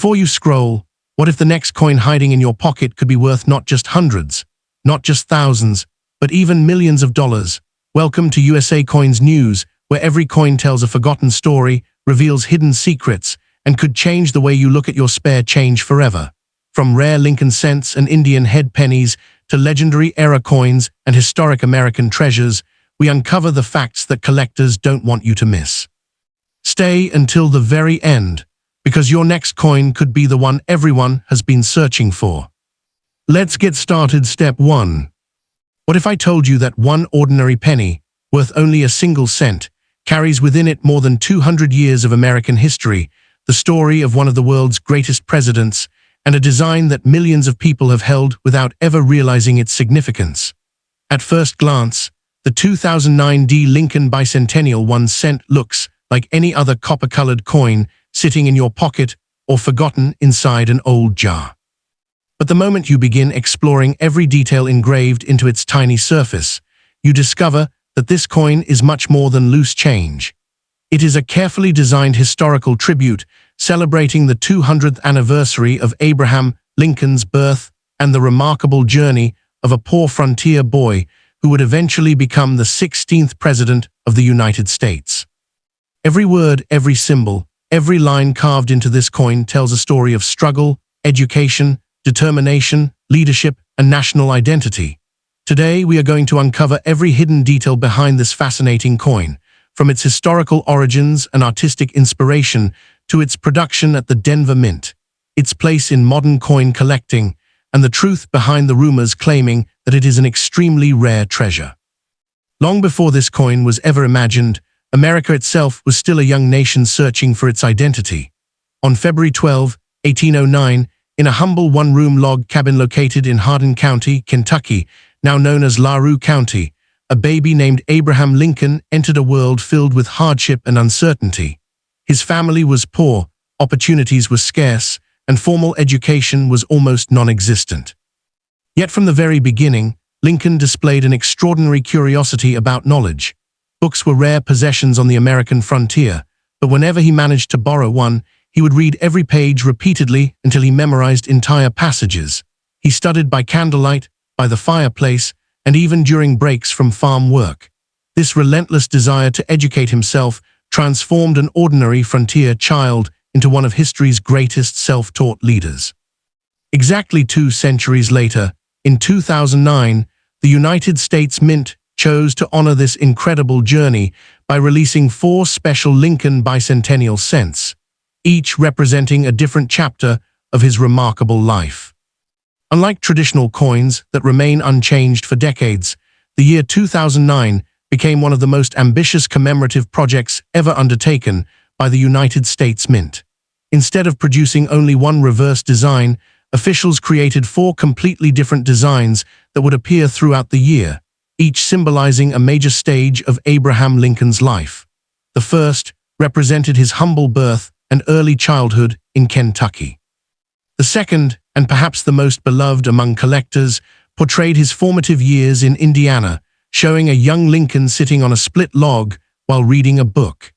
Before you scroll, what if the next coin hiding in your pocket could be worth not just hundreds, not just thousands, but even millions of dollars? Welcome to USA Coins News, where every coin tells a forgotten story, reveals hidden secrets, and could change the way you look at your spare change forever. From rare Lincoln cents and Indian head pennies to legendary era coins and historic American treasures, we uncover the facts that collectors don't want you to miss. Stay until the very end, because your next coin could be the one everyone has been searching for. Let's get started. Step 1. What if I told you that one ordinary penny, worth only a single cent, carries within it more than 200 years of American history, the story of one of the world's greatest presidents, and a design that millions of people have held without ever realizing its significance? At first glance, the 2009 Lincoln Bicentennial 1 cent looks like any other copper-colored coin sitting in your pocket or forgotten inside an old jar. But the moment you begin exploring every detail engraved into its tiny surface, you discover that this coin is much more than loose change. It is a carefully designed historical tribute celebrating the 200th anniversary of Abraham Lincoln's birth and the remarkable journey of a poor frontier boy who would eventually become the 16th President of the United States. Every word, every symbol, every line carved into this coin tells a story of struggle, education, determination, leadership, and national identity. Today, we are going to uncover every hidden detail behind this fascinating coin, from its historical origins and artistic inspiration to its production at the Denver Mint, its place in modern coin collecting, and the truth behind the rumors claiming that it is an extremely rare treasure. Long before this coin was ever imagined, America itself was still a young nation searching for its identity. On February 12, 1809, in a humble one-room log cabin located in Hardin County, Kentucky, now known as LaRue County, a baby named Abraham Lincoln entered a world filled with hardship and uncertainty. His family was poor, opportunities were scarce, and formal education was almost non-existent. Yet from the very beginning, Lincoln displayed an extraordinary curiosity about knowledge. Books were rare possessions on the American frontier, but whenever he managed to borrow one, he would read every page repeatedly until he memorized entire passages. He studied by candlelight, by the fireplace, and even during breaks from farm work. This relentless desire to educate himself transformed an ordinary frontier child into one of history's greatest self-taught leaders. Exactly 2 centuries later, in 2009, the United States Mint chose to honor this incredible journey by releasing 4 special Lincoln Bicentennial cents, each representing a different chapter of his remarkable life. Unlike traditional coins that remain unchanged for decades, the year 2009 became one of the most ambitious commemorative projects ever undertaken by the United States Mint. Instead of producing only one reverse design, officials created 4 completely different designs that would appear throughout the year, each symbolizing a major stage of Abraham Lincoln's life. The first represented his humble birth and early childhood in Kentucky. The second, and perhaps the most beloved among collectors, portrayed his formative years in Indiana, showing a young Lincoln sitting on a split log while reading a book.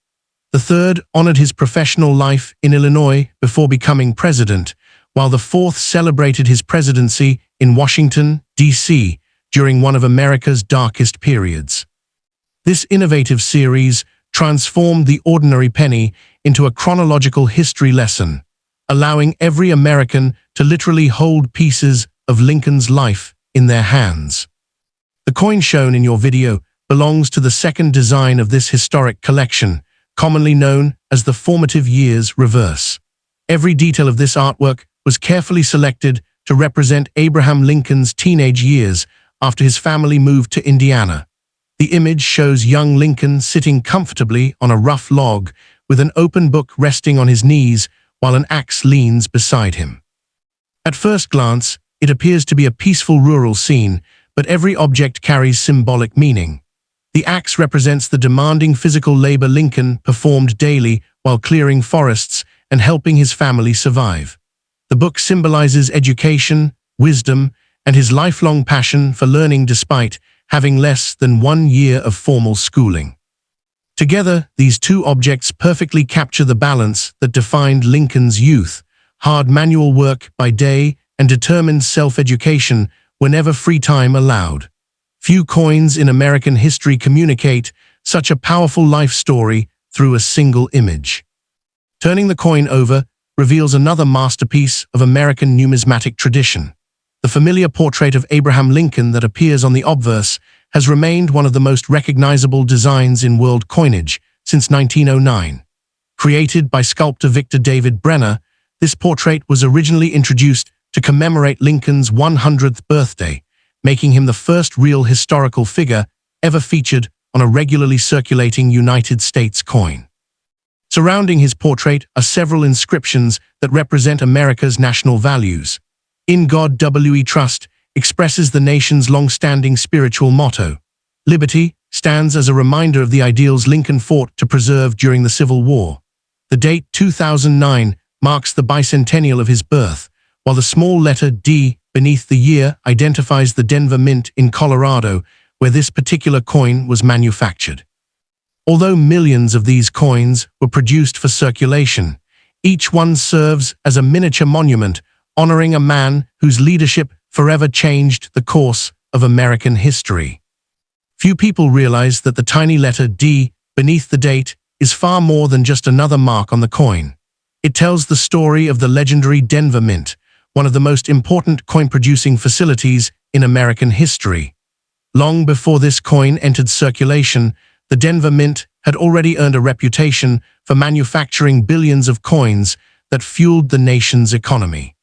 The third honored his professional life in Illinois before becoming president, while the fourth celebrated his presidency in Washington, D.C., during one of America's darkest periods. This innovative series transformed the ordinary penny into a chronological history lesson, allowing every American to literally hold pieces of Lincoln's life in their hands. The coin shown in your video belongs to the second design of this historic collection, commonly known as the Formative Years Reverse. Every detail of this artwork was carefully selected to represent Abraham Lincoln's teenage years after his family moved to Indiana. The image shows young Lincoln sitting comfortably on a rough log with an open book resting on his knees while an axe leans beside him. At first glance, it appears to be a peaceful rural scene, but every object carries symbolic meaning. The axe represents the demanding physical labor Lincoln performed daily while clearing forests and helping his family survive. The book symbolizes education, wisdom, and his lifelong passion for learning despite having less than 1 year of formal schooling. Together, these 2 objects perfectly capture the balance that defined Lincoln's youth: hard manual work by day, and determined self-education whenever free time allowed. Few coins in American history communicate such a powerful life story through a single image. Turning the coin over reveals another masterpiece of American numismatic tradition. The familiar portrait of Abraham Lincoln that appears on the obverse has remained one of the most recognizable designs in world coinage since 1909. Created by sculptor Victor David Brenner, this portrait was originally introduced to commemorate Lincoln's 100th birthday, making him the first real historical figure ever featured on a regularly circulating United States coin. Surrounding his portrait are several inscriptions that represent America's national values. "In God We Trust" expresses the nation's long-standing spiritual motto. "Liberty" stands as a reminder of the ideals Lincoln fought to preserve during the Civil War. The date 2009 marks the bicentennial of his birth, while the small letter D beneath the year identifies the Denver Mint in Colorado, where this particular coin was manufactured. Although millions of these coins were produced for circulation, each one serves as a miniature monument honoring a man whose leadership forever changed the course of American history. Few people realize that the tiny letter D beneath the date is far more than just another mark on the coin. It tells the story of the legendary Denver Mint, one of the most important coin-producing facilities in American history. Long before this coin entered circulation, the Denver Mint had already earned a reputation for manufacturing billions of coins that fueled the nation's economy.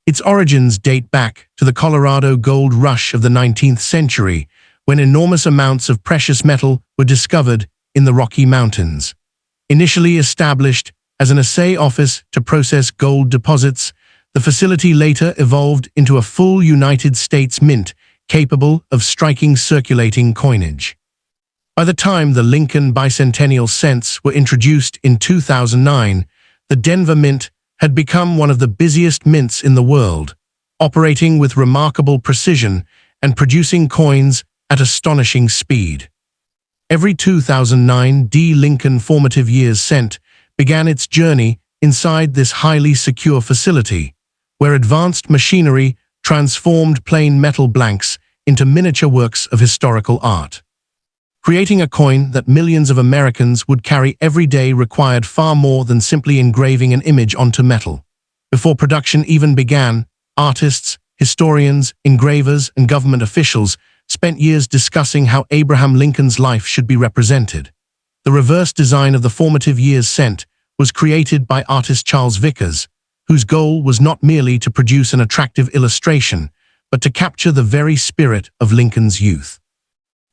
Its origins date back to the Colorado gold rush of the 19th century, when enormous amounts of precious metal were discovered in the Rocky Mountains. Initially established as an assay office to process gold deposits, the facility later evolved into a full United States mint capable of striking circulating coinage. By the time the Lincoln bicentennial cents were introduced in 2009, the Denver Mint had become one of the busiest mints in the world, operating with remarkable precision and producing coins at astonishing speed. Every 2009 D. Lincoln formative years cent began its journey inside this highly secure facility, where advanced machinery transformed plain metal blanks into miniature works of historical art. Creating a coin that millions of Americans would carry every day required far more than simply engraving an image onto metal. Before production even began, artists, historians, engravers, and government officials spent years discussing how Abraham Lincoln's life should be represented. The reverse design of the formative years cent was created by artist Charles Vickers, whose goal was not merely to produce an attractive illustration, but to capture the very spirit of Lincoln's youth.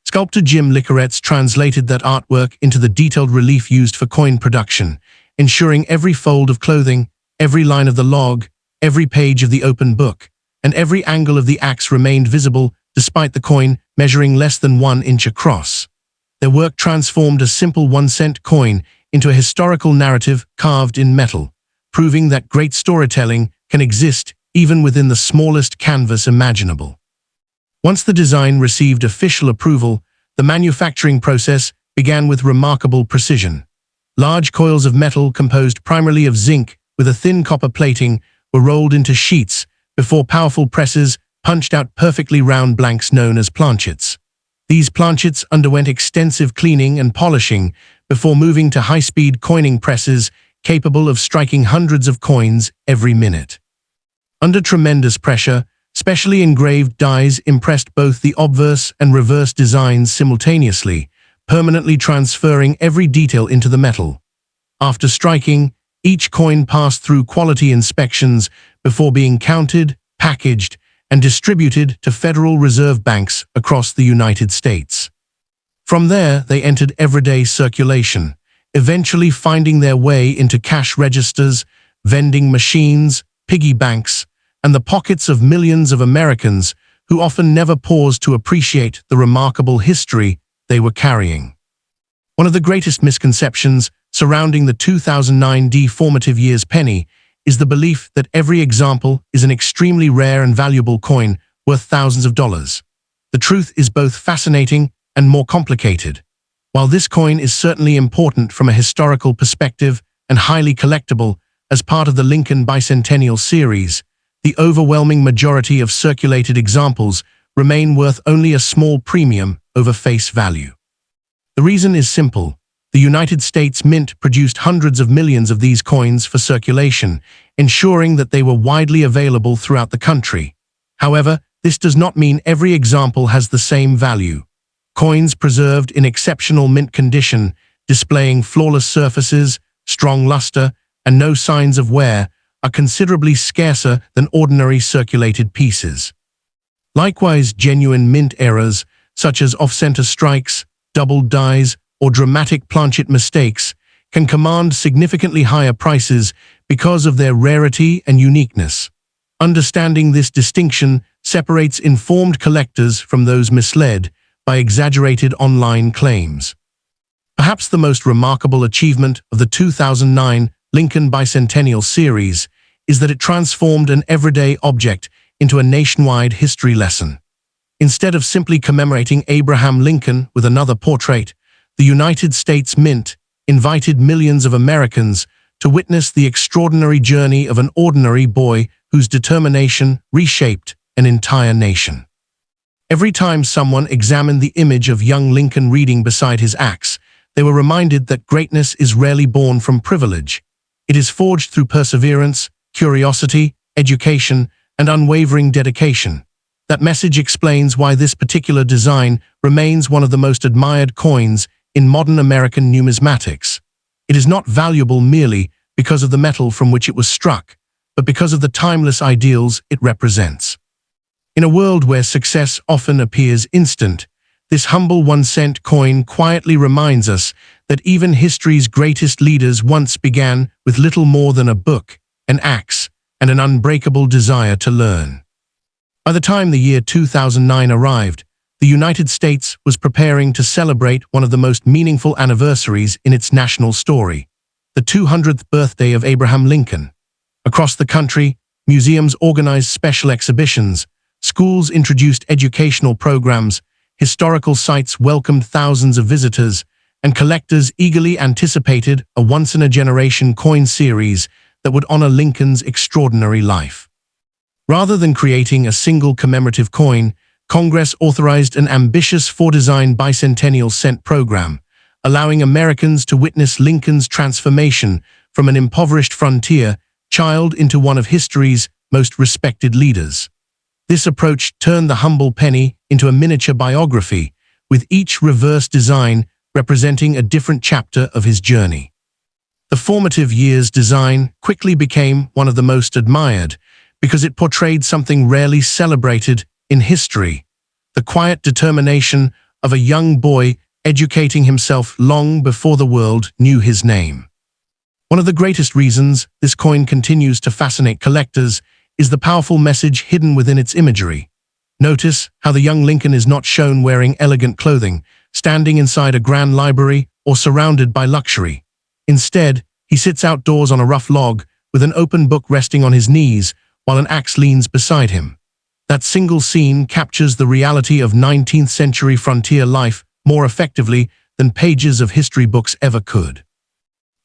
Sculptor Jim Licoretz translated that artwork into the detailed relief used for coin production, ensuring every fold of clothing, every line of the log, every page of the open book, and every angle of the axe remained visible despite the coin measuring less than 1 inch across. Their work transformed a simple 1-cent coin into a historical narrative carved in metal, proving that great storytelling can exist even within the smallest canvas imaginable. Once the design received official approval, the manufacturing process began with remarkable precision. Large coils of metal composed primarily of zinc with a thin copper plating were rolled into sheets before powerful presses punched out perfectly round blanks known as planchets. These planchets underwent extensive cleaning and polishing before moving to high-speed coining presses capable of striking hundreds of coins every minute. Under tremendous pressure, specially engraved dies impressed both the obverse and reverse designs simultaneously, permanently transferring every detail into the metal. After striking, each coin passed through quality inspections before being counted, packaged, and distributed to Federal Reserve banks across the United States. From there, they entered everyday circulation, eventually finding their way into cash registers, vending machines, piggy banks, and the pockets of millions of Americans who often never paused to appreciate the remarkable history they were carrying. One of the greatest misconceptions surrounding the 2009 D formative years penny is the belief that every example is an extremely rare and valuable coin worth thousands of dollars. The truth is both fascinating and more complicated. While this coin is certainly important from a historical perspective and highly collectible, as part of the Lincoln Bicentennial series, the overwhelming majority of circulated examples remain worth only a small premium over face value. The reason is simple. The United States Mint produced hundreds of millions of these coins for circulation, ensuring that they were widely available throughout the country. However, this does not mean every example has the same value. Coins preserved in exceptional mint condition, displaying flawless surfaces, strong luster, and no signs of wear, are considerably scarcer than ordinary circulated pieces. Likewise, genuine mint errors, such as off-center strikes, doubled dies, or dramatic planchet mistakes, can command significantly higher prices because of their rarity and uniqueness. Understanding this distinction separates informed collectors from those misled by exaggerated online claims. Perhaps the most remarkable achievement of the 2009 Lincoln Bicentennial series is that it transformed an everyday object into a nationwide history lesson. Instead of simply commemorating Abraham Lincoln with another portrait, the United States Mint invited millions of Americans to witness the extraordinary journey of an ordinary boy whose determination reshaped an entire nation. Every time someone examined the image of young Lincoln reading beside his axe, they were reminded that greatness is rarely born from privilege. It is forged through perseverance, curiosity, education, and unwavering dedication. That message explains why this particular design remains one of the most admired coins in modern American numismatics. It is not valuable merely because of the metal from which it was struck, but because of the timeless ideals it represents. In a world where success often appears instant, this humble 1-cent coin quietly reminds us that even history's greatest leaders once began with little more than a book, an axe, and an unbreakable desire to learn. By the time the year 2009 arrived, the United States was preparing to celebrate one of the most meaningful anniversaries in its national story, the 200th birthday of Abraham Lincoln. Across the country, museums organized special exhibitions, schools introduced educational programs, historical sites welcomed thousands of visitors, and collectors eagerly anticipated a once-in-a-generation coin series that would honor Lincoln's extraordinary life. Rather than creating a single commemorative coin, Congress authorized an ambitious four-design bicentennial cent program, allowing Americans to witness Lincoln's transformation from an impoverished frontier child into one of history's most respected leaders. This approach turned the humble penny into a miniature biography, with each reverse design representing a different chapter of his journey. The formative years design quickly became one of the most admired because it portrayed something rarely celebrated in history: the quiet determination of a young boy educating himself long before the world knew his name. One of the greatest reasons this coin continues to fascinate collectors is the powerful message hidden within its imagery. Notice how the young Lincoln is not shown wearing elegant clothing, standing inside a grand library, or surrounded by luxury. Instead, he sits outdoors on a rough log, with an open book resting on his knees, while an axe leans beside him. That single scene captures the reality of 19th-century frontier life more effectively than pages of history books ever could.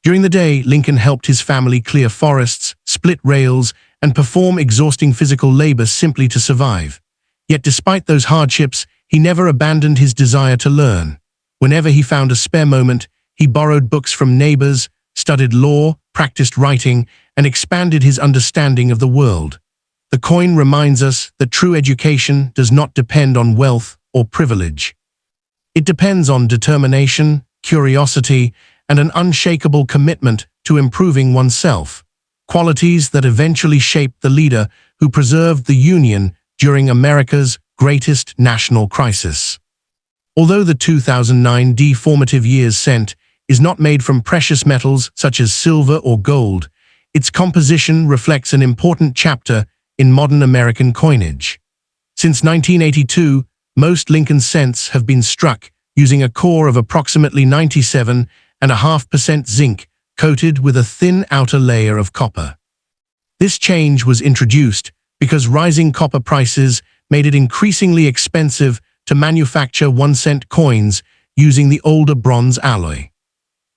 During the day, Lincoln helped his family clear forests, split rails, and perform exhausting physical labor simply to survive. Yet despite those hardships, he never abandoned his desire to learn. Whenever he found a spare moment, he borrowed books from neighbors, studied law, practiced writing, and expanded his understanding of the world. The coin reminds us that true education does not depend on wealth or privilege. It depends on determination, curiosity, and an unshakable commitment to improving oneself, qualities that eventually shaped the leader who preserved the Union during America's greatest national crisis. Although the 2009 formative years cent is not made from precious metals such as silver or gold, its composition reflects an important chapter in modern American coinage. Since 1982, most Lincoln cents have been struck using a core of approximately 97.5% zinc, coated with a thin outer layer of copper. This change was introduced because rising copper prices made it increasingly expensive to manufacture 1-cent coins using the older bronze alloy.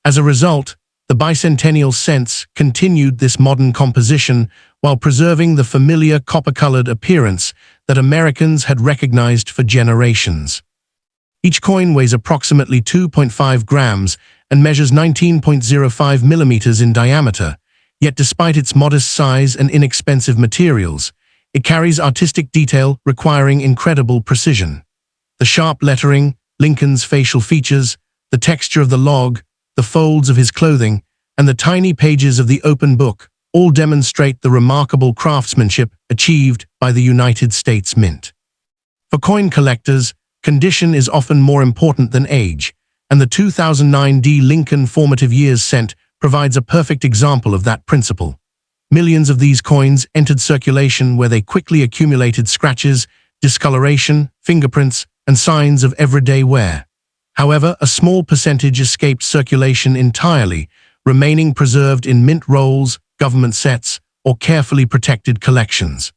As a result, The bicentennial cents continued this modern composition while preserving the familiar copper-colored appearance that Americans had recognized for generations. Each coin weighs approximately 2.5 grams and measures 19.05 millimeters in diameter, yet despite its modest size and inexpensive materials, it carries artistic detail requiring incredible precision. The sharp lettering, Lincoln's facial features, the texture of the log, the folds of his clothing, and the tiny pages of the open book all demonstrate the remarkable craftsmanship achieved by the United States Mint. For coin collectors, condition is often more important than age, and the 2009 Lincoln Formative Years cent provides a perfect example of that principle. Millions of these coins entered circulation where they quickly accumulated scratches, discoloration, fingerprints, and signs of everyday wear. However, a small percentage escaped circulation entirely, remaining preserved in mint rolls, government sets, or carefully protected collections.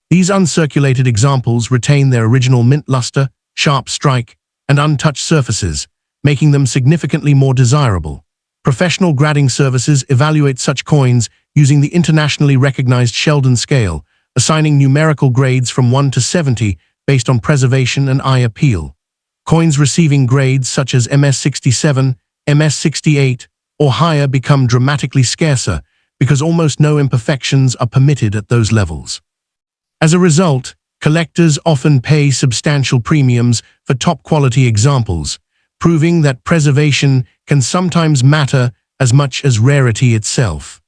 These uncirculated examples retain their original mint luster, sharp strike, and untouched surfaces, making them significantly more desirable. Professional grading services evaluate such coins using the internationally recognized Sheldon scale, assigning numerical grades from 1 to 70 based on preservation and eye appeal. Coins receiving grades such as MS-67, MS-68, or higher become dramatically scarcer because almost no imperfections are permitted at those levels. As a result, collectors often pay substantial premiums for top-quality examples, proving that preservation can sometimes matter as much as rarity itself.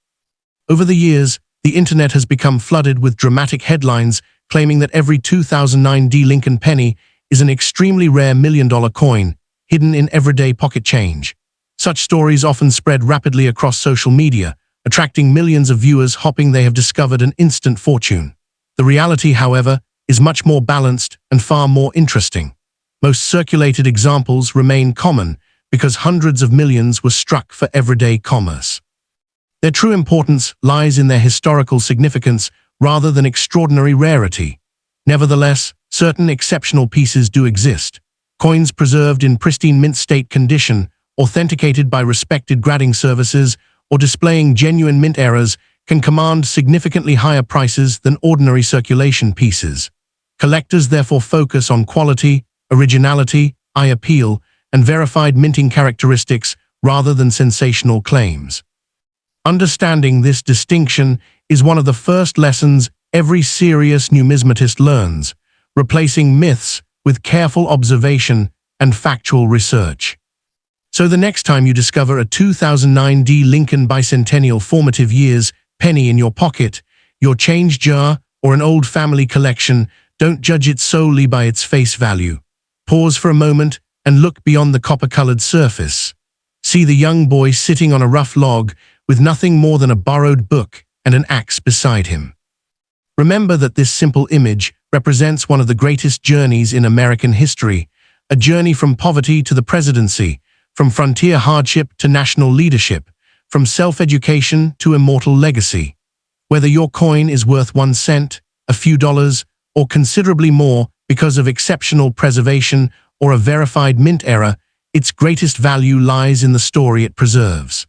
Over the years, the internet has become flooded with dramatic headlines claiming that every 2009 Lincoln penny is an extremely rare million-dollar coin hidden in everyday pocket change. Such stories often spread rapidly across social media, attracting millions of viewers hoping they have discovered an instant fortune. The reality, however, is much more balanced and far more interesting. Most circulated examples remain common because hundreds of millions were struck for everyday commerce. Their true importance lies in their historical significance rather than extraordinary rarity. Nevertheless, certain exceptional pieces do exist. Coins preserved in pristine mint state condition, authenticated by respected grading services, or displaying genuine mint errors can command significantly higher prices than ordinary circulation pieces. Collectors therefore focus on quality, originality, eye appeal, and verified minting characteristics rather than sensational claims. Understanding this distinction is one of the first lessons every serious numismatist learns, replacing myths with careful observation and factual research. So the next time you discover a 2009 Lincoln Bicentennial Formative Years penny in your pocket, your change jar, or an old family collection, don't judge it solely by its face value. Pause for a moment and look beyond the copper-colored surface. See the young boy sitting on a rough log with nothing more than a borrowed book and an axe beside him. Remember that this simple image represents one of the greatest journeys in American history, a journey from poverty to the presidency, from frontier hardship to national leadership, from self-education to immortal legacy. Whether your coin is worth 1 cent, a few dollars, or considerably more because of exceptional preservation or a verified mint error, its greatest value lies in the story it preserves.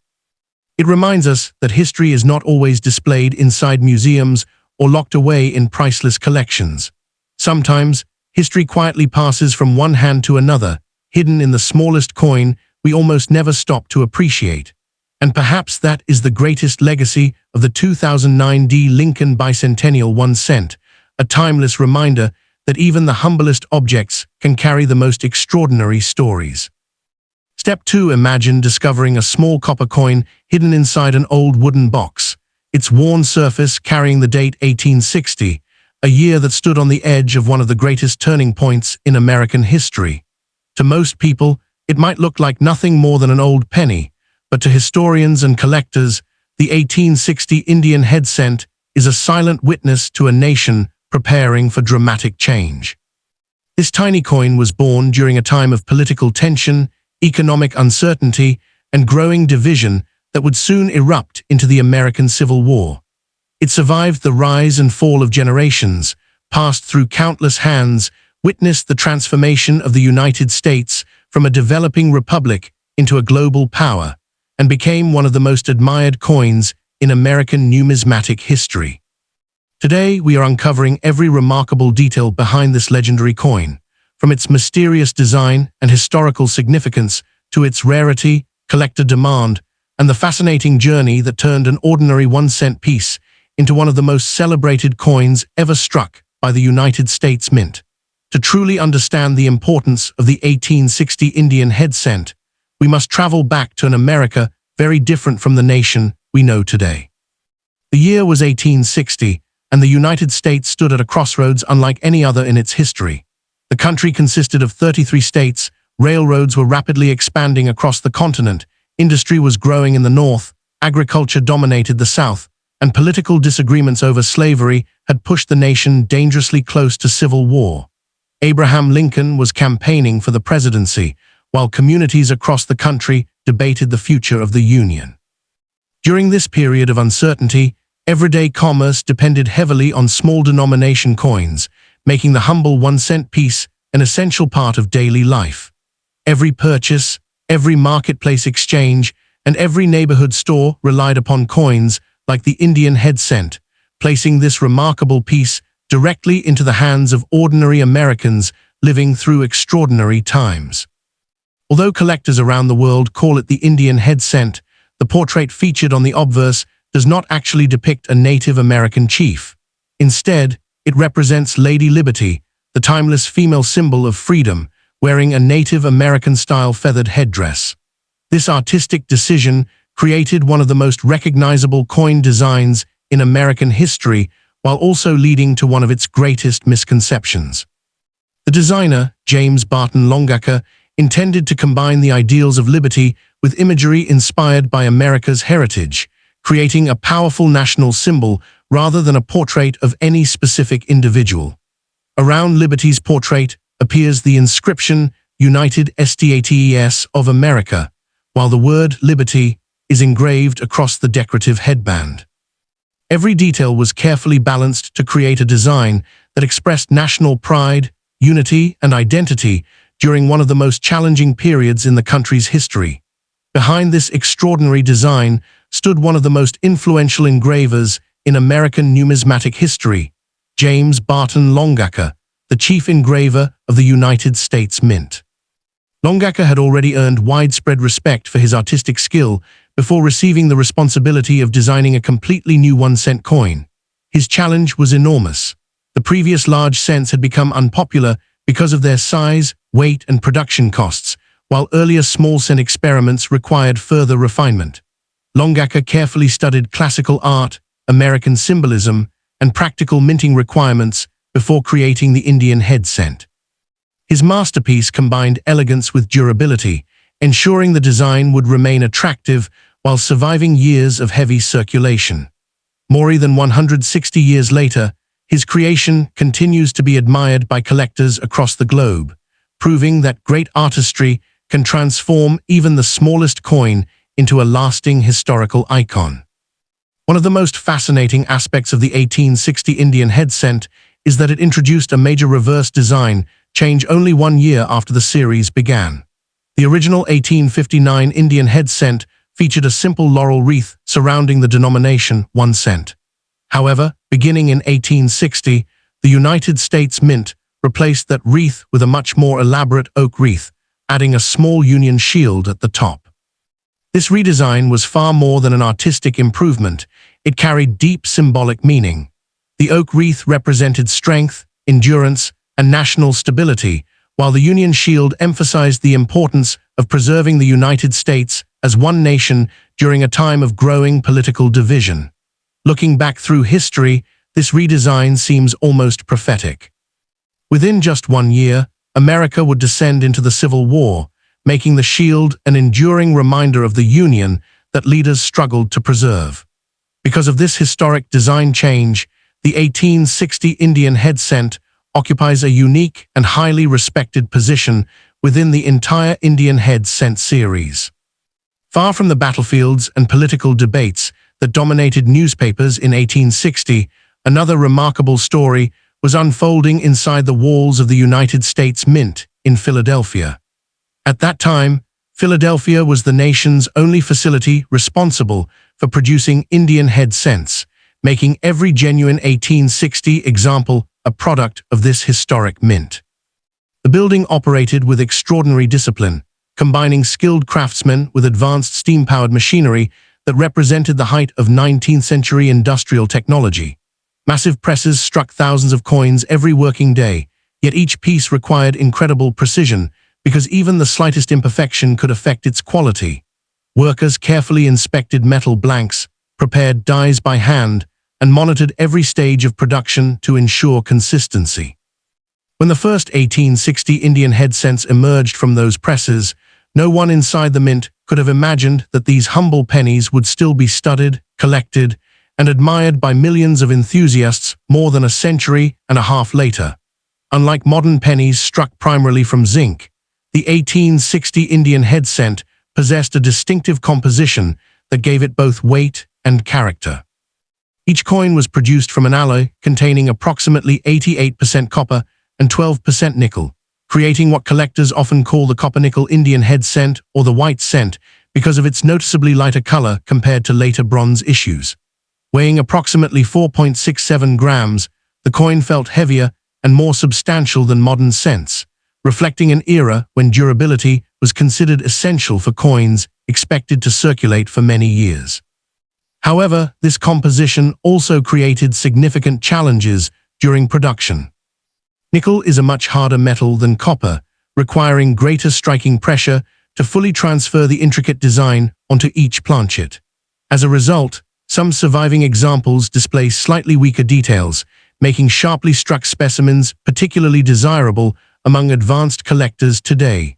It reminds us that history is not always displayed inside museums or locked away in priceless collections. Sometimes, history quietly passes from one hand to another, hidden in the smallest coin we almost never stop to appreciate. And perhaps that is the greatest legacy of the 2009 Lincoln Bicentennial 1 cent, a timeless reminder that even the humblest objects can carry the most extraordinary stories. Step 2. Imagine discovering a small copper coin hidden inside an old wooden box, its worn surface carrying the date 1860, a year that stood on the edge of one of the greatest turning points in American history. To most people, it might look like nothing more than an old penny, but to historians and collectors, the 1860 Indian head cent is a silent witness to a nation preparing for dramatic change. This tiny coin was born during a time of political tension, economic uncertainty, and growing division that would soon erupt into the American Civil War. It survived the rise and fall of generations, passed through countless hands, witnessed the transformation of the United States from a developing republic into a global power, and became one of the most admired coins in American numismatic history. Today, we are uncovering every remarkable detail behind this legendary coin, from its mysterious design and historical significance to its rarity, collector demand, and the fascinating journey that turned an ordinary 1-cent piece into one of the most celebrated coins ever struck by the United States Mint. To truly understand the importance of the 1860 Indian head cent, we must travel back to an America very different from the nation we know today. The year was 1860, and the United States stood at a crossroads unlike any other in its history. The country consisted of 33 states, railroads were rapidly expanding across the continent, industry was growing in the north, agriculture dominated the south, and political disagreements over slavery had pushed the nation dangerously close to civil war. Abraham Lincoln was campaigning for the presidency, while communities across the country debated the future of the Union. During this period of uncertainty, everyday commerce depended heavily on small denomination coins, making the humble 1-cent piece an essential part of daily life. Every purchase, every marketplace exchange, and every neighborhood store relied upon coins like the Indian head cent, placing this remarkable piece directly into the hands of ordinary Americans living through extraordinary times. Although collectors around the world call it the Indian head cent, the portrait featured on the obverse does not actually depict a Native American chief. Instead, it represents Lady Liberty, the timeless female symbol of freedom, wearing a Native American-style feathered headdress. This artistic decision created one of the most recognizable coin designs in American history, while also leading to one of its greatest misconceptions. The designer, James Barton Longacre, intended to combine the ideals of liberty with imagery inspired by America's heritage, creating a powerful national symbol rather than a portrait of any specific individual. Around Liberty's portrait appears the inscription United States of America, while the word Liberty is engraved across the decorative headband. Every detail was carefully balanced to create a design that expressed national pride, unity, and identity during one of the most challenging periods in the country's history. Behind this extraordinary design stood one of the most influential engravers in American numismatic history, James Barton Longacre, the chief engraver of the United States Mint. Longacre had already earned widespread respect for his artistic skill before receiving the responsibility of designing a completely new 1-cent coin. His challenge was enormous. The previous large cents had become unpopular because of their size, weight, and production costs, while earlier small cent experiments required further refinement. Longacre carefully studied classical art, American symbolism, and practical minting requirements before creating the Indian head cent. His masterpiece combined elegance with durability, ensuring the design would remain attractive while surviving years of heavy circulation. More than 160 years later, his creation continues to be admired by collectors across the globe, proving that great artistry can transform even the smallest coin into a lasting historical icon. One of the most fascinating aspects of the 1860 Indian head cent is that it introduced a major reverse design change only 1 year after the series began. The original 1859 Indian head cent featured a simple laurel wreath surrounding the denomination 1 cent. However, beginning in 1860, the United States Mint replaced that wreath with a much more elaborate oak wreath, adding a small Union shield at the top. This redesign was far more than an artistic improvement. It carried deep symbolic meaning. The oak wreath represented strength, endurance, and national stability, while the Union shield emphasized the importance of preserving the United States as one nation during a time of growing political division. Looking back through history, this redesign seems almost prophetic. Within just 1 year, America would descend into the Civil War, making the shield an enduring reminder of the Union that leaders struggled to preserve. Because of this historic design change, the 1860 Indian head cent occupies a unique and highly respected position within the entire Indian head cent series. Far from the battlefields and political debates that dominated newspapers in 1860, another remarkable story was unfolding inside the walls of the United States Mint in Philadelphia. At that time, Philadelphia was the nation's only facility responsible for producing Indian head cents, making every genuine 1860 example a product of this historic mint. The building operated with extraordinary discipline, combining skilled craftsmen with advanced steam-powered machinery that represented the height of 19th-century industrial technology. Massive presses struck thousands of coins every working day, yet each piece required incredible precision because even the slightest imperfection could affect its quality. Workers carefully inspected metal blanks, prepared dies by hand, and monitored every stage of production to ensure consistency. When the first 1860 Indian head cents emerged from those presses, no one inside the mint could have imagined that these humble pennies would still be studied, collected, and admired by millions of enthusiasts more than a century and a half later. Unlike modern pennies struck primarily from zinc, the 1860 Indian head cent possessed a distinctive composition that gave it both weight and character. Each coin was produced from an alloy containing approximately 88% copper and 12% nickel, creating what collectors often call the copper-nickel Indian head cent or the white cent because of its noticeably lighter color compared to later bronze issues. Weighing approximately 4.67 grams, the coin felt heavier and more substantial than modern cents, reflecting an era when durability was considered essential for coins expected to circulate for many years. However, this composition also created significant challenges during production. Nickel is a much harder metal than copper, requiring greater striking pressure to fully transfer the intricate design onto each planchet. As a result, some surviving examples display slightly weaker details, making sharply struck specimens particularly desirable among advanced collectors today.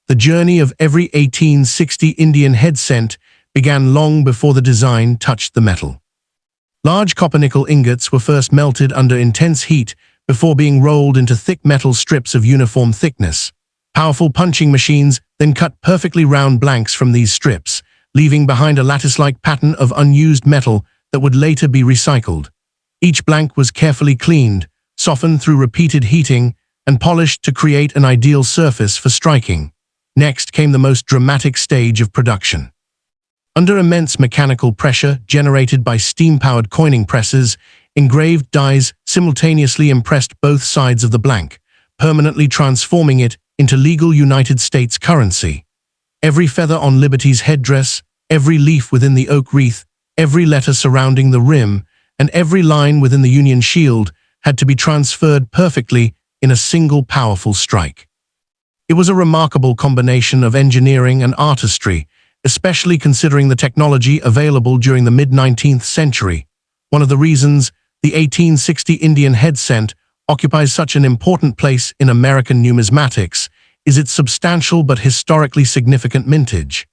The journey of every 1860 Indian head cent began long before the design touched the metal. Large copper-nickel ingots were first melted under intense heat before being rolled into thick metal strips of uniform thickness. Powerful punching machines then cut perfectly round blanks from these strips, leaving behind a lattice-like pattern of unused metal that would later be recycled. Each blank was carefully cleaned, softened through repeated heating, and polished to create an ideal surface for striking. Next came the most dramatic stage of production. Under immense mechanical pressure generated by steam-powered coining presses, engraved dies simultaneously impressed both sides of the blank, permanently transforming it into legal United States currency. Every feather on Liberty's headdress, every leaf within the oak wreath, every letter surrounding the rim, and every line within the Union shield had to be transferred perfectly in a single powerful strike. It was a remarkable combination of engineering and artistry, especially considering the technology available during the mid-19th century. One of the reasons the 1860 Indian head cent occupies such an important place in American numismatics is its substantial but historically significant mintage.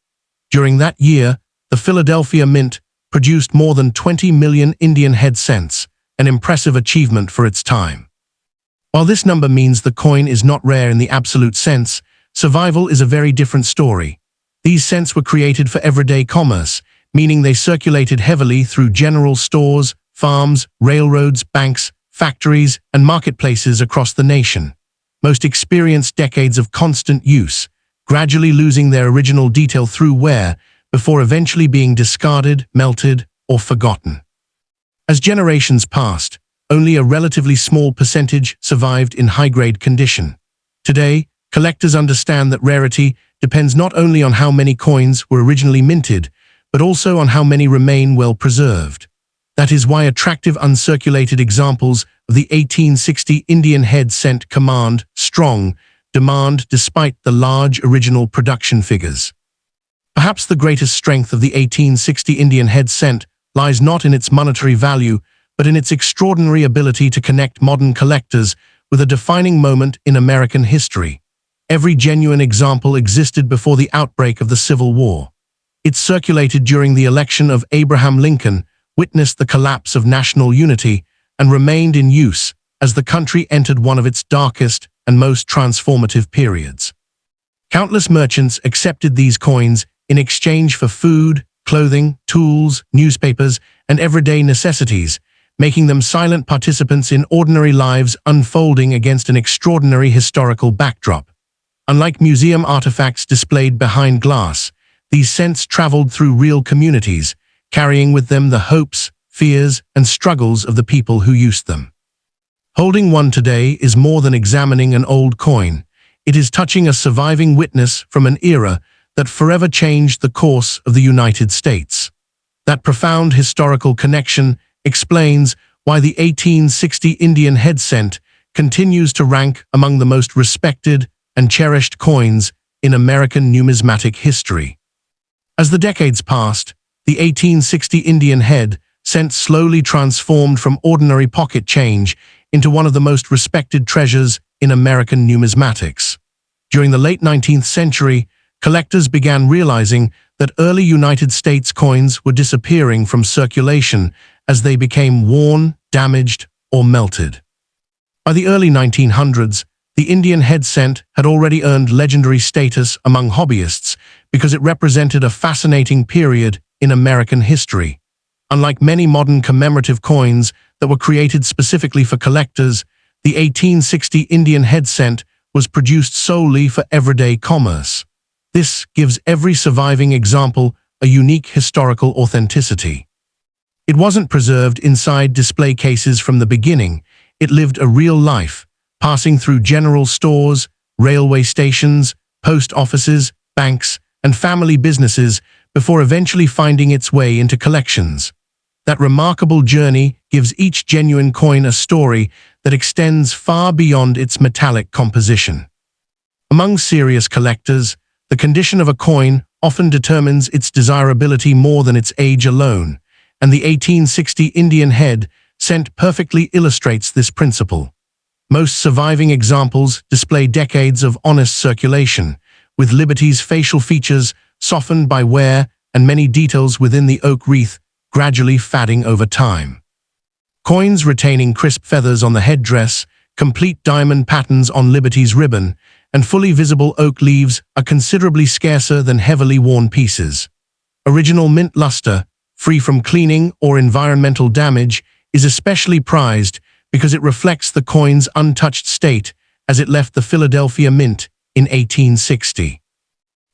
During that year, the Philadelphia Mint produced more than 20 million Indian head cents, an impressive achievement for its time. While this number means the coin is not rare in the absolute sense, survival is a very different story. These cents were created for everyday commerce, meaning they circulated heavily through general stores, farms, railroads, banks, factories, and marketplaces across the nation. Most experienced decades of constant use, gradually losing their original detail through wear before eventually being discarded, melted, or forgotten. As generations passed, only a relatively small percentage survived in high-grade condition. Today, collectors understand that rarity depends not only on how many coins were originally minted, but also on how many remain well preserved. That is why attractive uncirculated examples of the 1860 Indian head cent command strong demand despite the large original production figures. Perhaps the greatest strength of the 1860 Indian head cent lies not in its monetary value, but in its extraordinary ability to connect modern collectors with a defining moment in American history. Every genuine example existed before the outbreak of the Civil War. It circulated during the election of Abraham Lincoln, witnessed the collapse of national unity, and remained in use as the country entered one of its darkest and most transformative periods. Countless merchants accepted these coins in exchange for food, clothing, tools, newspapers, and everyday necessities, making them silent participants in ordinary lives unfolding against an extraordinary historical backdrop. Unlike museum artifacts displayed behind glass, these cents traveled through real communities, carrying with them the hopes, fears, and struggles of the people who used them. Holding one today is more than examining an old coin. It is touching a surviving witness from an era that forever changed the course of the United States. That profound historical connection explains why the 1860 Indian head cent continues to rank among the most respected and cherished coins in American numismatic history. As the decades passed, the 1860 Indian head cent slowly transformed from ordinary pocket change into one of the most respected treasures in American numismatics. During the late 19th century, collectors began realizing that early United States coins were disappearing from circulation as they became worn, damaged, or melted. By the early 1900s, the Indian head cent had already earned legendary status among hobbyists because it represented a fascinating period in American history. Unlike many modern commemorative coins that were created specifically for collectors, the 1860 Indian head cent was produced solely for everyday commerce. This gives every surviving example a unique historical authenticity. It wasn't preserved inside display cases from the beginning. It lived a real life, passing through general stores, railway stations, post offices, banks, and family businesses before eventually finding its way into collections. That remarkable journey gives each genuine coin a story that extends far beyond its metallic composition. Among serious collectors, the condition of a coin often determines its desirability more than its age alone, and the 1860 Indian head cent perfectly illustrates this principle. Most surviving examples display decades of honest circulation, with Liberty's facial features softened by wear and many details within the oak wreath gradually fading over time. Coins retaining crisp feathers on the headdress, complete diamond patterns on Liberty's ribbon, and fully visible oak leaves are considerably scarcer than heavily worn pieces. Original mint luster, free from cleaning or environmental damage, is especially prized because it reflects the coin's untouched state as it left the Philadelphia Mint in 1860.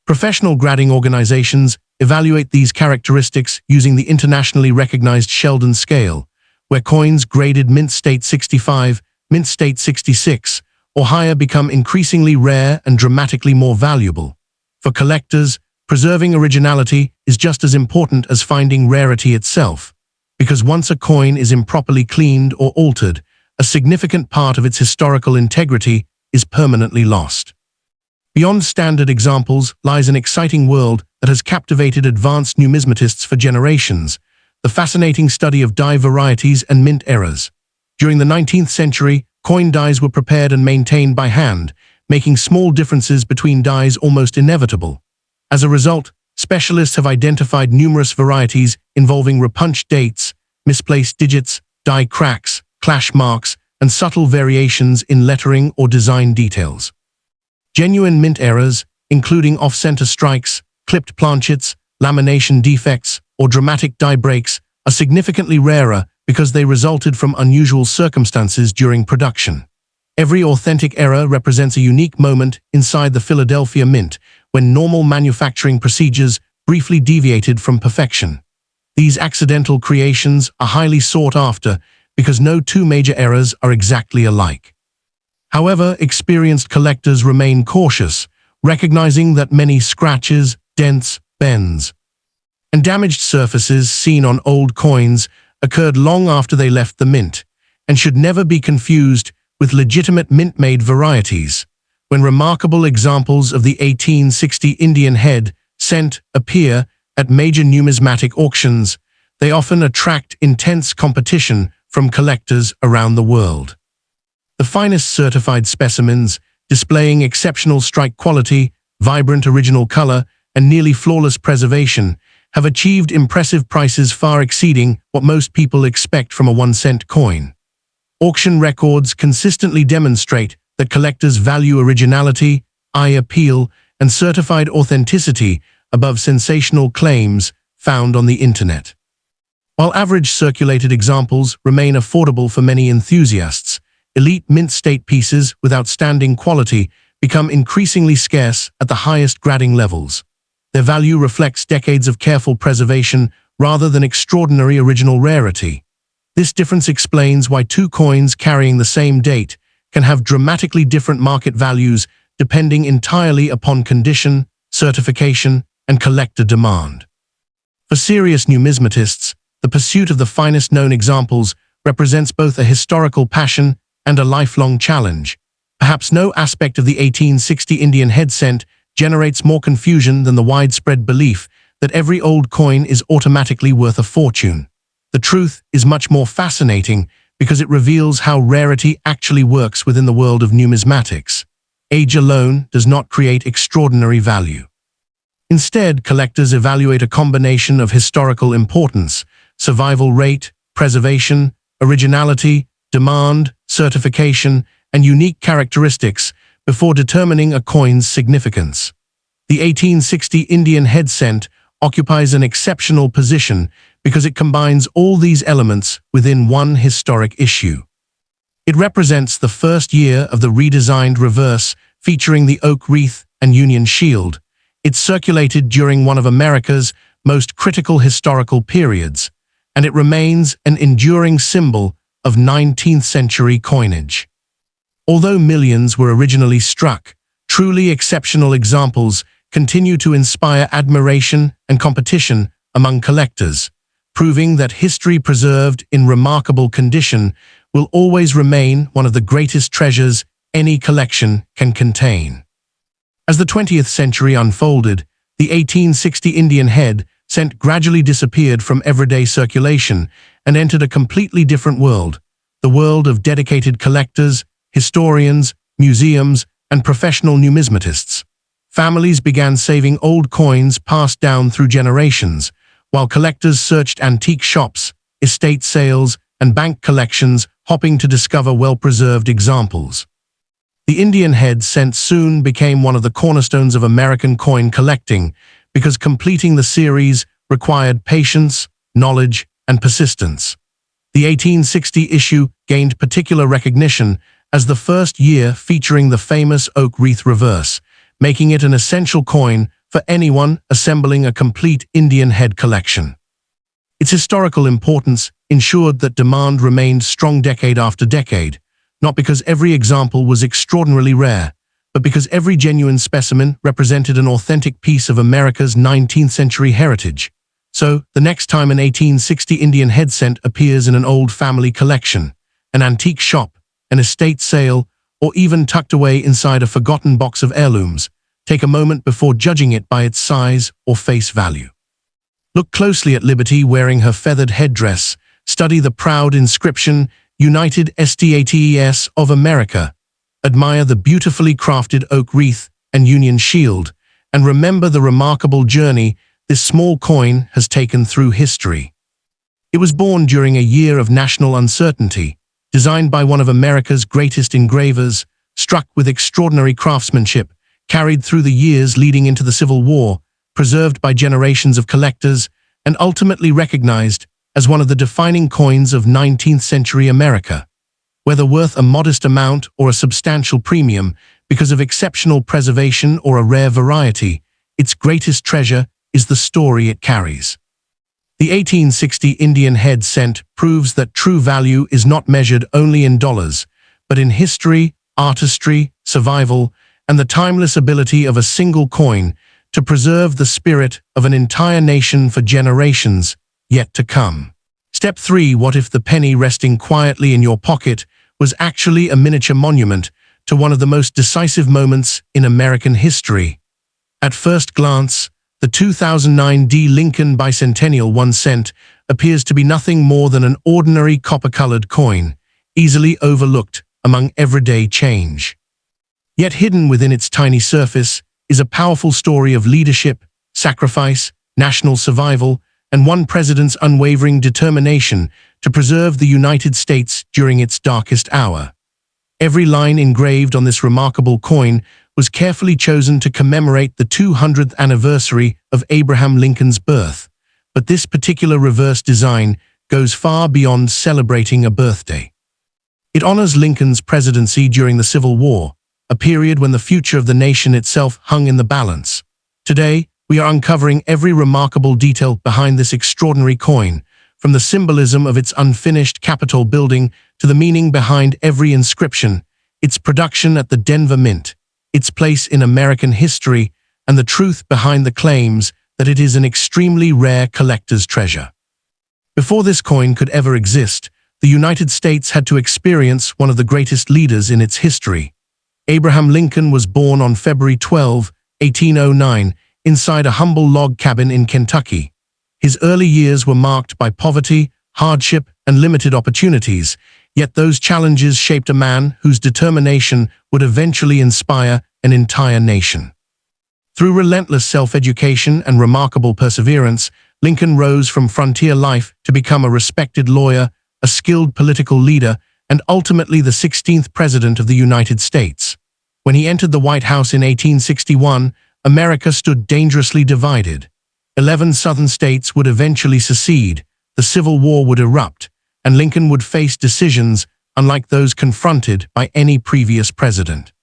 Professional grading organizations evaluate these characteristics using the internationally recognized Sheldon scale, where coins graded Mint State 65, Mint State 66, or higher become increasingly rare and dramatically more valuable. For collectors, preserving originality is just as important as finding rarity itself, because once a coin is improperly cleaned or altered, a significant part of its historical integrity is permanently lost. Beyond standard examples lies an exciting world that has captivated advanced numismatists for generations, the fascinating study of die varieties and mint eras. During the 19th century, coin dies were prepared and maintained by hand, making small differences between dies almost inevitable. As a result, specialists have identified numerous varieties involving repunched dates, misplaced digits, die cracks, clash marks, and subtle variations in lettering or design details. Genuine mint errors, including off-center strikes, clipped planchets, lamination defects, or dramatic die breaks, are significantly rarer because they resulted from unusual circumstances during production. Every authentic error represents a unique moment inside the Philadelphia Mint, when normal manufacturing procedures briefly deviated from perfection. These accidental creations are highly sought after because no two major errors are exactly alike. However, experienced collectors remain cautious, recognizing that many scratches, dents, bends, and damaged surfaces seen on old coins occurred long after they left the mint, and should never be confused with legitimate mint-made varieties. When remarkable examples of the 1860 Indian head cent appear at major numismatic auctions, they often attract intense competition from collectors around the world. The finest certified specimens, displaying exceptional strike quality, vibrant original color, and nearly flawless preservation, have achieved impressive prices far exceeding what most people expect from a 1-cent coin. Auction records consistently demonstrate that collectors value originality, eye appeal, and certified authenticity above sensational claims found on the internet. While average circulated examples remain affordable for many enthusiasts, elite mint state pieces with outstanding quality become increasingly scarce at the highest grading levels. Their value reflects decades of careful preservation rather than extraordinary original rarity. This difference explains why two coins carrying the same date can have dramatically different market values depending entirely upon condition, certification, and collector demand. For serious numismatists, the pursuit of the finest known examples represents both a historical passion and a lifelong challenge. Perhaps no aspect of the 1860 Indian head cent generates more confusion than the widespread belief that every old coin is automatically worth a fortune. The truth is much more fascinating because it reveals how rarity actually works within the world of numismatics. Age alone does not create extraordinary value. Instead, collectors evaluate a combination of historical importance, survival rate, preservation, originality, demand, certification, and unique characteristics before determining a coin's significance. The 1860 Indian head cent occupies an exceptional position because it combines all these elements within one historic issue. It represents the first year of the redesigned reverse featuring the oak wreath and Union shield. It circulated during one of America's most critical historical periods, and it remains an enduring symbol of 19th century coinage. Although millions were originally struck, truly exceptional examples continue to inspire admiration and competition among collectors, proving that history preserved in remarkable condition will always remain one of the greatest treasures any collection can contain. As the 20th century unfolded, the 1860 Indian head cent gradually disappeared from everyday circulation and entered a completely different world, the world of dedicated collectors, historians, museums, and professional numismatists. Families began saving old coins passed down through generations, while collectors searched antique shops, estate sales, and bank collections, hoping to discover well-preserved examples. The Indian head cent soon became one of the cornerstones of American coin collecting because completing the series required patience, knowledge, and persistence. The 1860 issue gained particular recognition as the first year featuring the famous oak wreath reverse, making it an essential coin for anyone assembling a complete Indian head collection. Its historical importance ensured that demand remained strong decade after decade, not because every example was extraordinarily rare, but because every genuine specimen represented an authentic piece of America's 19th century heritage. So, the next time an 1860 Indian head cent appears in an old family collection, an antique shop, an estate sale, or even tucked away inside a forgotten box of heirlooms, take a moment before judging it by its size or face value. Look closely at Liberty wearing her feathered headdress, study the proud inscription, United States of America, admire the beautifully crafted oak wreath and Union shield, and remember the remarkable journey this small coin has taken through history. It was born during a year of national uncertainty, designed by one of America's greatest engravers, struck with extraordinary craftsmanship, carried through the years leading into the Civil War, preserved by generations of collectors, and ultimately recognized as one of the defining coins of 19th century America. Whether worth a modest amount or a substantial premium because of exceptional preservation or a rare variety, its greatest treasure is the story it carries. The 1860 Indian head cent proves that true value is not measured only in dollars, but in history, artistry, survival, and the timeless ability of a single coin to preserve the spirit of an entire nation for generations yet to come. Step 3. What if the penny resting quietly in your pocket was actually a miniature monument to one of the most decisive moments in American history? At first glance, the 2009 D. Lincoln Bicentennial 1 cent appears to be nothing more than an ordinary copper-colored coin, easily overlooked among everyday change. Yet hidden within its tiny surface is a powerful story of leadership, sacrifice, national survival, and one president's unwavering determination to preserve the United States during its darkest hour. Every line engraved on this remarkable coin was carefully chosen to commemorate the 200th anniversary of Abraham Lincoln's birth, but this particular reverse design goes far beyond celebrating a birthday. It honors Lincoln's presidency during the Civil War, a period when the future of the nation itself hung in the balance. Today, we are uncovering every remarkable detail behind this extraordinary coin, from the symbolism of its unfinished Capitol building to the meaning behind every inscription, its production at the Denver Mint, its place in American history, and the truth behind the claims that it is an extremely rare collector's treasure. Before this coin could ever exist, the United States had to experience one of the greatest leaders in its history. Abraham Lincoln was born on February 12, 1809, inside a humble log cabin in Kentucky. His early years were marked by poverty, hardship, and limited opportunities, yet those challenges shaped a man whose determination would eventually inspire an entire nation. Through relentless self-education and remarkable perseverance, Lincoln rose from frontier life to become a respected lawyer, a skilled political leader, and ultimately the 16th President of the United States. When he entered the White House in 1861, America stood dangerously divided. 11 southern states would eventually secede, the Civil War would erupt, and Lincoln would face decisions unlike those confronted by any previous president.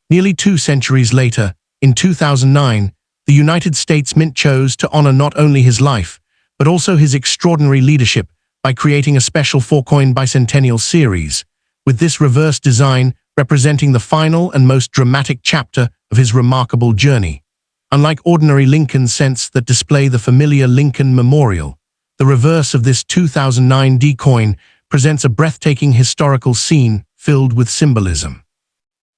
Nearly 2 centuries later, in 2009, the United States Mint chose to honor not only his life, but also his extraordinary leadership by creating a special 4-coin bicentennial series, with this reverse design representing the final and most dramatic chapter of his remarkable journey. Unlike ordinary Lincoln cents that display the familiar Lincoln Memorial, the reverse of this 2009 D coin presents a breathtaking historical scene filled with symbolism.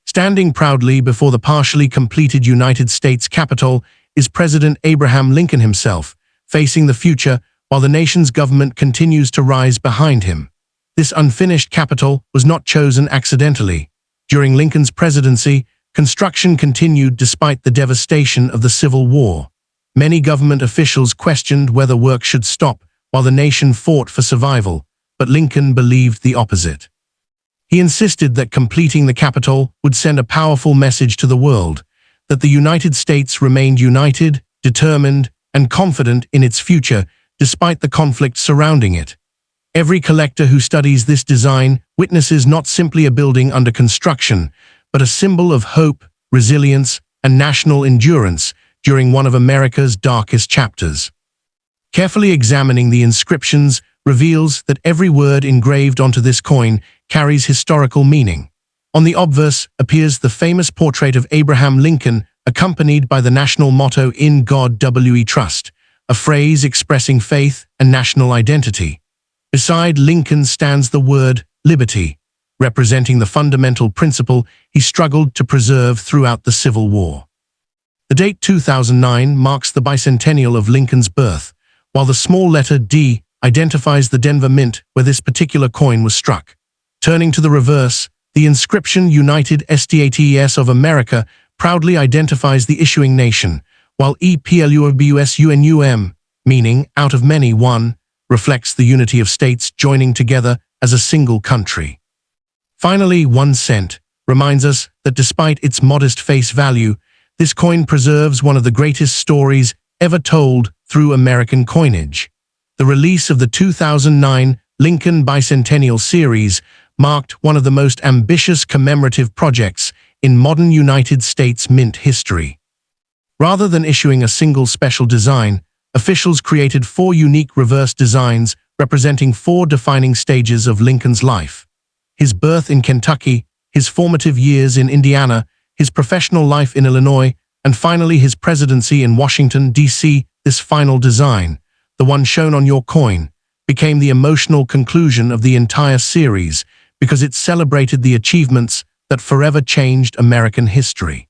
Standing proudly before the partially completed United States Capitol is President Abraham Lincoln himself, facing the future while the nation's government continues to rise behind him. This unfinished Capitol was not chosen accidentally. During Lincoln's presidency, construction continued despite the devastation of the Civil War. Many government officials questioned whether work should stop while the nation fought for survival, but Lincoln believed the opposite. He insisted that completing the Capitol would send a powerful message to the world, that the United States remained united, determined, and confident in its future despite the conflict surrounding it. Every collector who studies this design witnesses not simply a building under construction, but a symbol of hope, resilience, and national endurance during one of America's darkest chapters. Carefully examining the inscriptions reveals that every word engraved onto this coin carries historical meaning. On the obverse appears the famous portrait of Abraham Lincoln, accompanied by the national motto "In God We Trust," a phrase expressing faith and national identity. Beside Lincoln stands the word liberty, representing the fundamental principle he struggled to preserve throughout the Civil War. The date 2009 marks the bicentennial of Lincoln's birth, while the small letter D identifies the Denver Mint where this particular coin was struck. Turning to the reverse, the inscription United States of America proudly identifies the issuing nation, while EPLUBUSUNUM, meaning out of many one, reflects the unity of states joining together as a single country. Finally, 1 cent reminds us that despite its modest face value, this coin preserves one of the greatest stories ever told through American coinage. The release of the 2009 Lincoln Bicentennial Series marked one of the most ambitious commemorative projects in modern United States Mint history. Rather than issuing a single special design, officials created 4 unique reverse designs representing 4 defining stages of Lincoln's life: his birth in Kentucky, his formative years in Indiana, his professional life in Illinois, and finally his presidency in Washington, D.C. This final design, the one shown on your coin, became the emotional conclusion of the entire series because it celebrated the achievements that forever changed American history.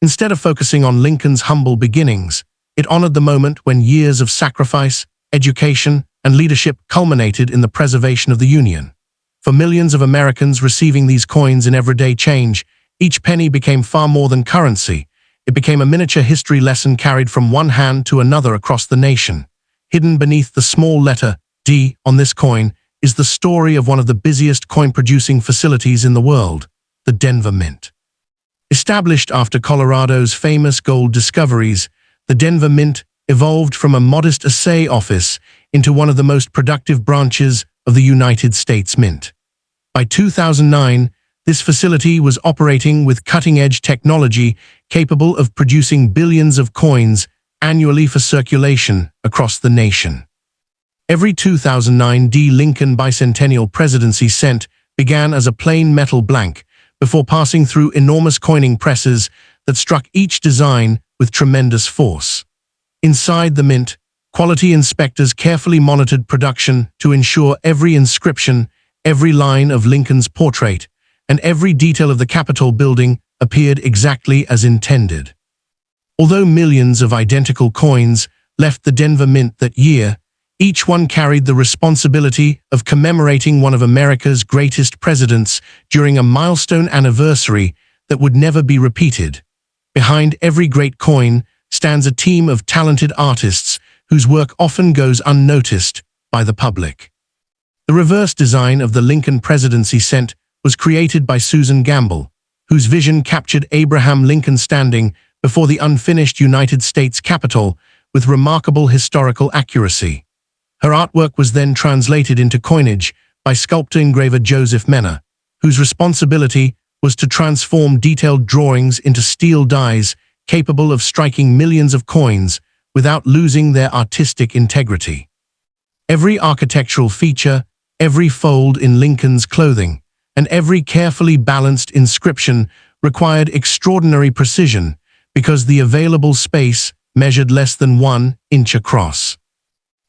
Instead of focusing on Lincoln's humble beginnings, it honored the moment when years of sacrifice, education, and leadership culminated in the preservation of the Union. For millions of Americans receiving these coins in everyday change, each penny became far more than currency. It became a miniature history lesson carried from one hand to another across the nation. Hidden beneath the small letter D on this coin is the story of one of the busiest coin-producing facilities in the world, the Denver Mint. Established after Colorado's famous gold discoveries, the Denver Mint evolved from a modest assay office into one of the most productive branches of the United States Mint. By 2009, This facility was operating with cutting-edge technology capable of producing billions of coins annually for circulation across the nation. Every 2009 Lincoln bicentennial presidency cent began as a plain metal blank before passing through enormous coining presses that struck each design with tremendous force. Inside the mint, quality inspectors carefully monitored production to ensure every inscription, every line of Lincoln's portrait, and every detail of the Capitol building appeared exactly as intended. Although millions of identical coins left the Denver Mint that year, each one carried the responsibility of commemorating one of America's greatest presidents during a milestone anniversary that would never be repeated. Behind every great coin stands a team of talented artists whose work often goes unnoticed by the public. The reverse design of the Lincoln presidency cent was created by Susan Gamble, whose vision captured Abraham Lincoln standing before the unfinished United States Capitol with remarkable historical accuracy. Her artwork was then translated into coinage by sculptor-engraver Joseph Menna, whose responsibility was to transform detailed drawings into steel dies capable of striking millions of coins without losing their artistic integrity. Every architectural feature, every fold in Lincoln's clothing, and every carefully balanced inscription required extraordinary precision because the available space measured less than 1 inch across.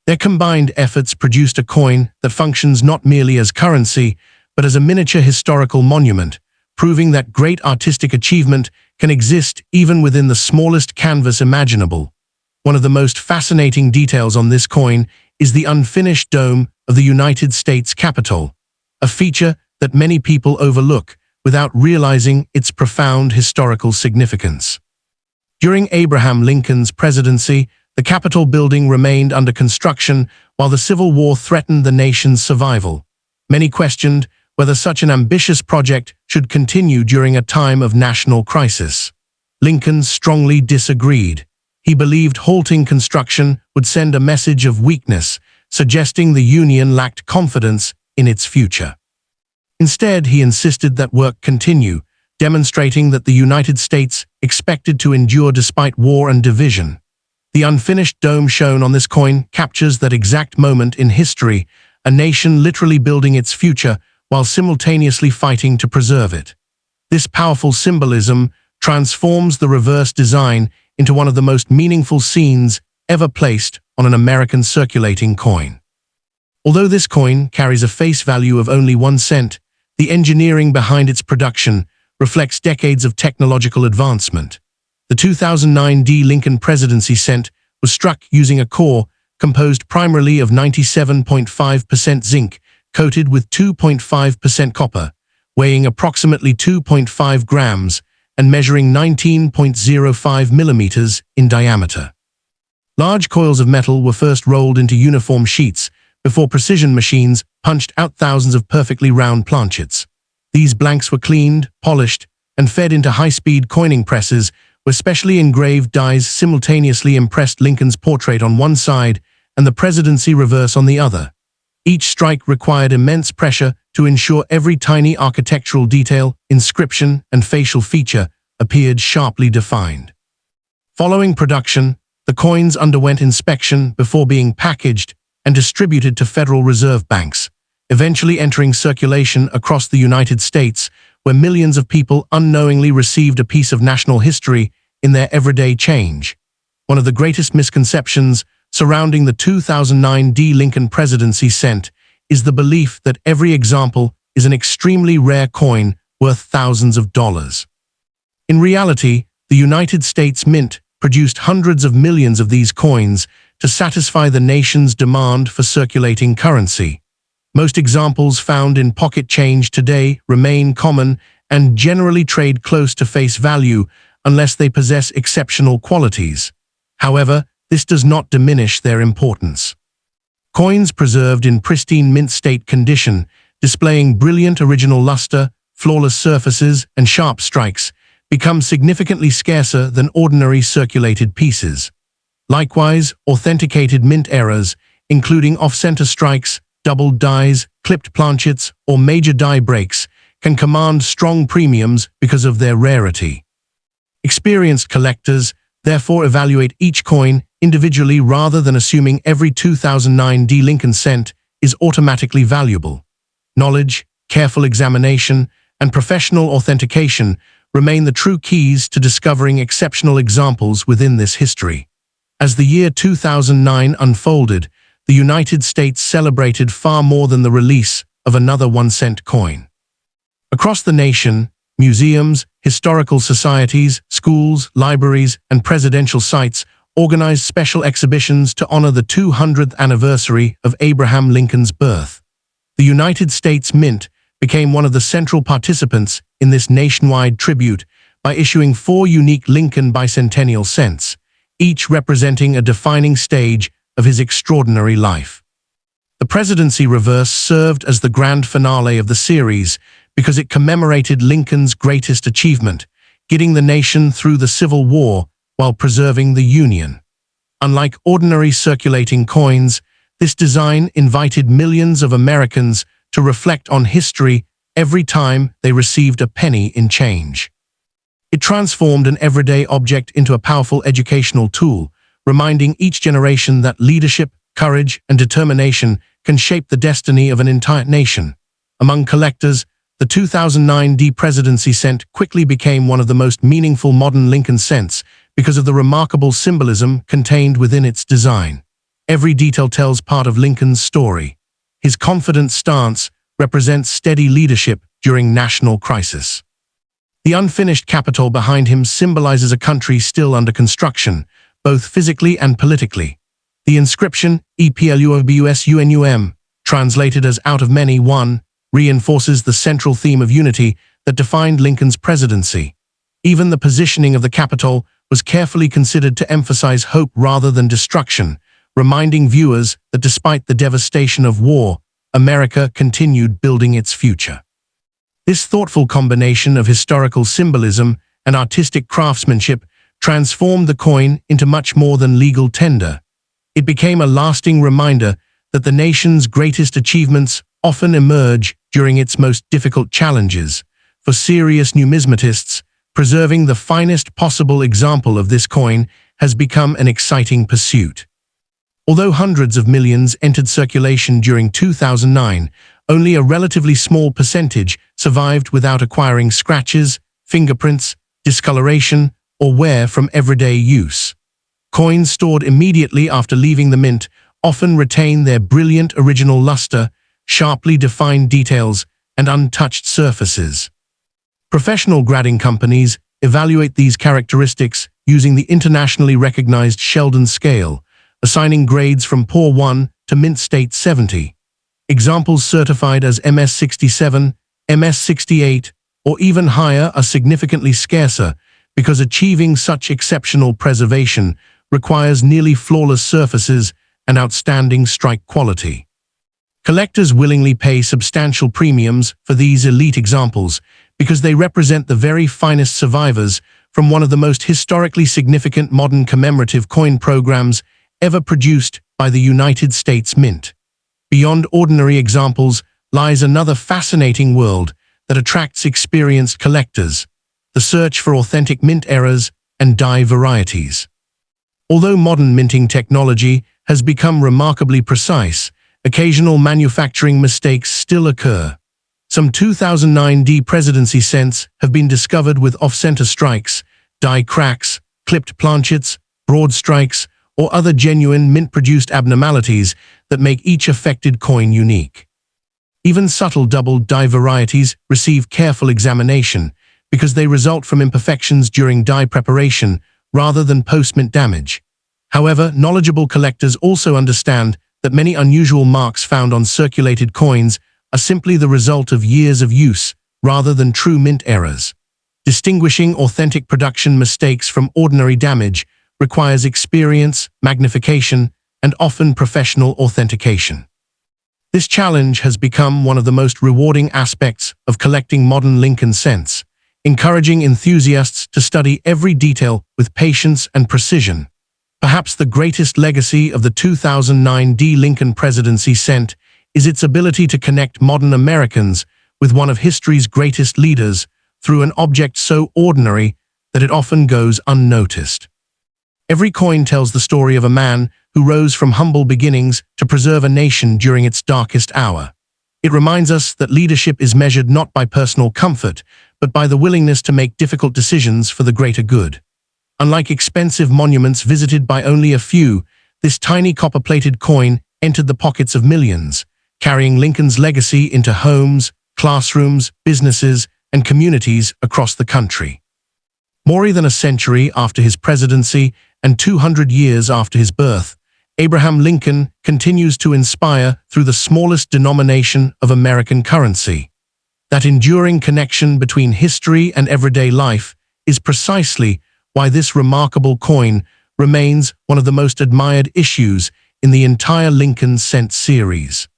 Their combined efforts produced a coin that functions not merely as currency, but as a miniature historical monument, proving that great artistic achievement can exist even within the smallest canvas imaginable. One of the most fascinating details on this coin is the unfinished dome of the United States Capitol, a feature that many people overlook without realizing its profound historical significance. During Abraham Lincoln's presidency, the Capitol building remained under construction while the Civil War threatened the nation's survival. Many questioned whether such an ambitious project should continue during a time of national crisis. Lincoln strongly disagreed. He believed halting construction would send a message of weakness, suggesting the Union lacked confidence in its future. Instead, he insisted that work continue, demonstrating that the United States expected to endure despite war and division. The unfinished dome shown on this coin captures that exact moment in history, a nation literally building its future while simultaneously fighting to preserve it. This powerful symbolism transforms the reverse design into one of the most meaningful scenes ever placed on an American circulating coin. Although this coin carries a face value of only 1 cent, the engineering behind its production reflects decades of technological advancement. The 2009 Lincoln presidency cent was struck using a core composed primarily of 97.5% zinc, coated with 2.5% copper, weighing approximately 2.5 grams and measuring 19.05 millimeters in diameter. Large coils of metal were first rolled into uniform sheets before precision machines punched out thousands of perfectly round planchets. These blanks were cleaned, polished, and fed into high-speed coining presses where specially engraved dies simultaneously impressed Lincoln's portrait on one side and the presidency reverse on the other. Each strike required immense pressure to ensure every tiny architectural detail, inscription, and facial feature appeared sharply defined. Following production, the coins underwent inspection before being packaged and distributed to Federal Reserve banks, eventually entering circulation across the United States, where millions of people unknowingly received a piece of national history in their everyday change. One of the greatest misconceptions surrounding the 2009 Lincoln presidency cent is the belief that every example is an extremely rare coin worth thousands of dollars. In reality, the United States Mint produced hundreds of millions of these coins to satisfy the nation's demand for circulating currency. Most examples found in pocket change today remain common and generally trade close to face value unless they possess exceptional qualities. However, this does not diminish their importance. Coins preserved in pristine mint state condition, displaying brilliant original luster, flawless surfaces, and sharp strikes, become significantly scarcer than ordinary circulated pieces. Likewise, authenticated mint errors, including off-center strikes, doubled dies, clipped planchets, or major die breaks, can command strong premiums because of their rarity. Experienced collectors therefore evaluate each coin individually rather than assuming every 2009 Lincoln cent is automatically valuable. Knowledge, careful examination, and professional authentication remain the true keys to discovering exceptional examples within this history. As the year 2009 unfolded, the United States celebrated far more than the release of another 1-cent coin. Across the nation, museums, historical societies, schools, libraries, and presidential sites organized special exhibitions to honor the 200th anniversary of Abraham Lincoln's birth. The United States Mint became one of the central participants in this nationwide tribute by issuing 4 unique Lincoln bicentennial cents, each representing a defining stage of his extraordinary life. The Presidency Reverse served as the grand finale of the series because it commemorated Lincoln's greatest achievement, getting the nation through the Civil War while preserving the Union. Unlike ordinary circulating coins, this design invited millions of Americans to reflect on history every time they received a penny in change. It transformed an everyday object into a powerful educational tool, reminding each generation that leadership, courage, and determination can shape the destiny of an entire nation. Among collectors, the 2009 Presidency cent quickly became one of the most meaningful modern Lincoln cents because of the remarkable symbolism contained within its design. Every detail tells part of Lincoln's story. His confident stance represents steady leadership during national crisis. The unfinished Capitol behind him symbolizes a country still under construction, both physically and politically. The inscription, EPLUOBUSUNUM, translated as out of many, one, reinforces the central theme of unity that defined Lincoln's presidency. Even the positioning of the Capitol was carefully considered to emphasize hope rather than destruction, reminding viewers that despite the devastation of war, America continued building its future. This thoughtful combination of historical symbolism and artistic craftsmanship transformed the coin into much more than legal tender. It became a lasting reminder that the nation's greatest achievements often emerge during its most difficult challenges. For serious numismatists, preserving the finest possible example of this coin has become an exciting pursuit. Although hundreds of millions entered circulation during 2009, only a relatively small percentage survived without acquiring scratches, fingerprints, discoloration, or wear from everyday use. Coins stored immediately after leaving the mint often retain their brilliant original luster, sharply defined details, and untouched surfaces. Professional grading companies evaluate these characteristics using the internationally recognized Sheldon scale, assigning grades from Poor 1 to Mint State 70. Examples certified as MS67, MS68, or even higher are significantly scarcer because achieving such exceptional preservation requires nearly flawless surfaces and outstanding strike quality. Collectors willingly pay substantial premiums for these elite examples because they represent the very finest survivors from one of the most historically significant modern commemorative coin programs ever produced by the United States Mint. Beyond ordinary examples lies another fascinating world that attracts experienced collectors: the search for authentic mint errors and die varieties. Although modern minting technology has become remarkably precise, occasional manufacturing mistakes still occur. Some 2009 Presidency cents have been discovered with off-center strikes, die cracks, clipped planchets, broad strikes, or other genuine mint-produced abnormalities that make each affected coin unique. Even subtle double die varieties receive careful examination because they result from imperfections during die preparation rather than post-mint damage. However, knowledgeable collectors also understand that many unusual marks found on circulated coins are simply the result of years of use rather than true mint errors. Distinguishing authentic production mistakes from ordinary damage requires experience, magnification, and often professional authentication. This challenge has become one of the most rewarding aspects of collecting modern Lincoln cents, encouraging enthusiasts to study every detail with patience and precision. Perhaps the greatest legacy of the 2009 Lincoln Presidency cent is its ability to connect modern Americans with one of history's greatest leaders through an object so ordinary that it often goes unnoticed. Every coin tells the story of a man who rose from humble beginnings to preserve a nation during its darkest hour. It reminds us that leadership is measured not by personal comfort, but by the willingness to make difficult decisions for the greater good. Unlike expensive monuments visited by only a few, this tiny copper-plated coin entered the pockets of millions, carrying Lincoln's legacy into homes, classrooms, businesses, and communities across the country. More than a century after his presidency and 200 years after his birth, Abraham Lincoln continues to inspire through the smallest denomination of American currency. That enduring connection between history and everyday life is precisely why this remarkable coin remains one of the most admired issues in the entire Lincoln Cent series.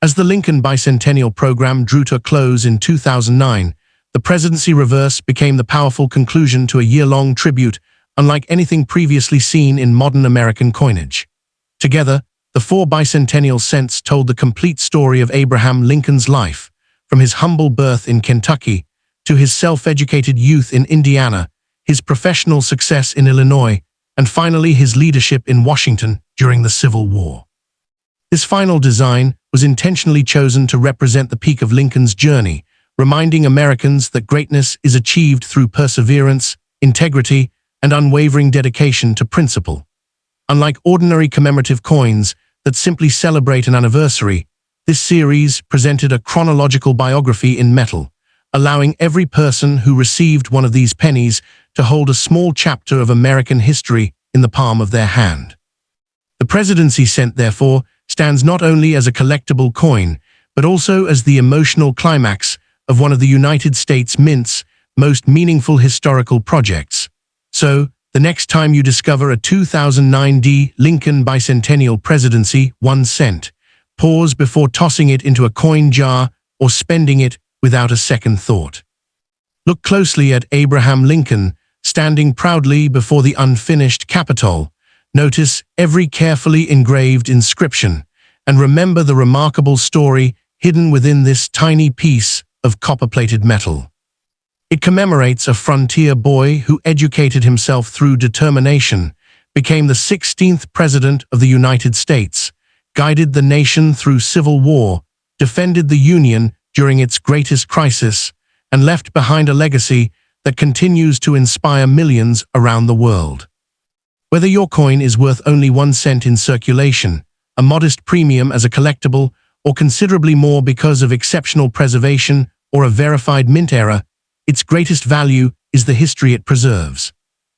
As the Lincoln Bicentennial program drew to a close in 2009, the presidency reverse became the powerful conclusion to a year-long tribute unlike anything previously seen in modern American coinage. Together, the 4 bicentennial cents told the complete story of Abraham Lincoln's life, from his humble birth in Kentucky to his self-educated youth in Indiana, his professional success in Illinois, and finally his leadership in Washington during the Civil War. This final design was intentionally chosen to represent the peak of Lincoln's journey, reminding Americans that greatness is achieved through perseverance, integrity, and unwavering dedication to principle. Unlike ordinary commemorative coins that simply celebrate an anniversary, this series presented a chronological biography in metal, allowing every person who received one of these pennies to hold a small chapter of American history in the palm of their hand. The presidency cent, therefore, stands not only as a collectible coin, but also as the emotional climax of one of the United States Mint's most meaningful historical projects. So, the next time you discover a 2009 Lincoln Bicentennial Presidency 1 cent, pause before tossing it into a coin jar or spending it without a second thought. Look closely at Abraham Lincoln standing proudly before the unfinished Capitol. Notice every carefully engraved inscription, and remember the remarkable story hidden within this tiny piece of copper-plated metal. It commemorates a frontier boy who educated himself through determination, became the 16th President of the United States, guided the nation through civil war, defended the Union during its greatest crisis, and left behind a legacy that continues to inspire millions around the world. Whether your coin is worth only 1 cent in circulation, a modest premium as a collectible, or considerably more because of exceptional preservation or a verified mint era, its greatest value is the history it preserves.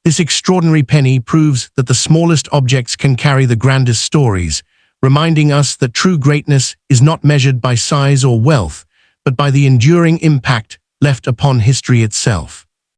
This extraordinary penny proves that the smallest objects can carry the grandest stories, reminding us that true greatness is not measured by size or wealth, but by the enduring impact left upon history itself.